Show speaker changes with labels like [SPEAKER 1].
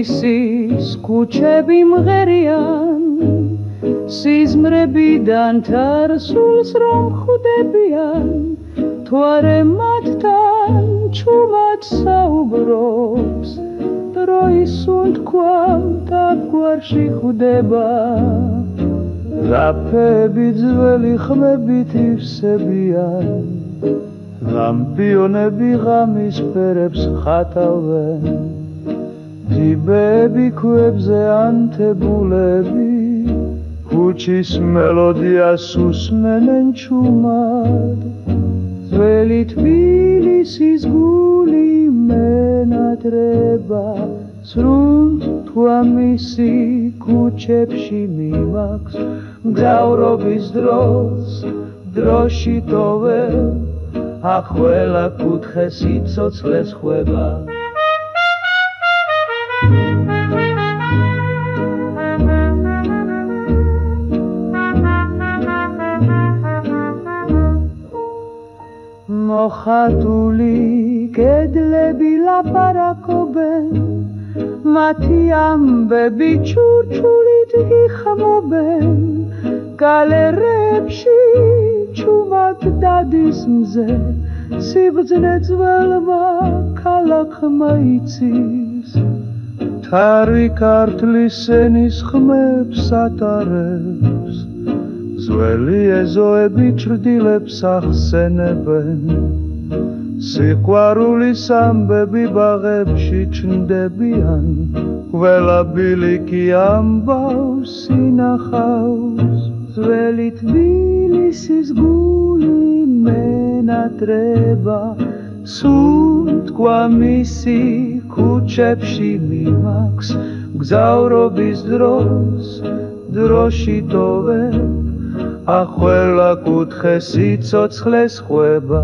[SPEAKER 1] თბილისის ქუჩები მღერიან სიზმრებიდან თარსულს რომ ხვდებიან თუ არა მათთან ჩუმად საუბრობს დროის უთქვამ თავგვარში ხვდება რაფები ძველი ხმებით ივსებიან ლამპიონები ღამის ფერებს ხატავენ ძიბები ქვებზე ანთებულები ქუჩის მელოდიას უსმენენ ჩუმად ძველი თბილისის გული მენატრება სრულ თვამისი ქუჩებში მიმაქვს მგზავრობის დროს დროში ტოვებ ახველა კუთხე სიცოცხლეს ხვება მოხატული კედლები ლაპარაკობენ მათი ამბები ჩურჩულით იხმობენ გალერეებში ჩუმად დადის მზე სიბრძნე ძველმა ქალაქმა იცის თარი ქართლის ენის ხმებს ატარებს ძველი ეზოები ჩრდილებს ახსენებენ სიყვარულის ამბები ბაღებში ჩნდებიან ყველა ბილიკი ამბავს ინახავს ძველი თბილისის გული მენატრება სულ თქვამისი ქუჩებში მიმაქვს მგზავრობის დროს დროში ტოვებ ახველა კუთხე სიცოცხლეს ხვება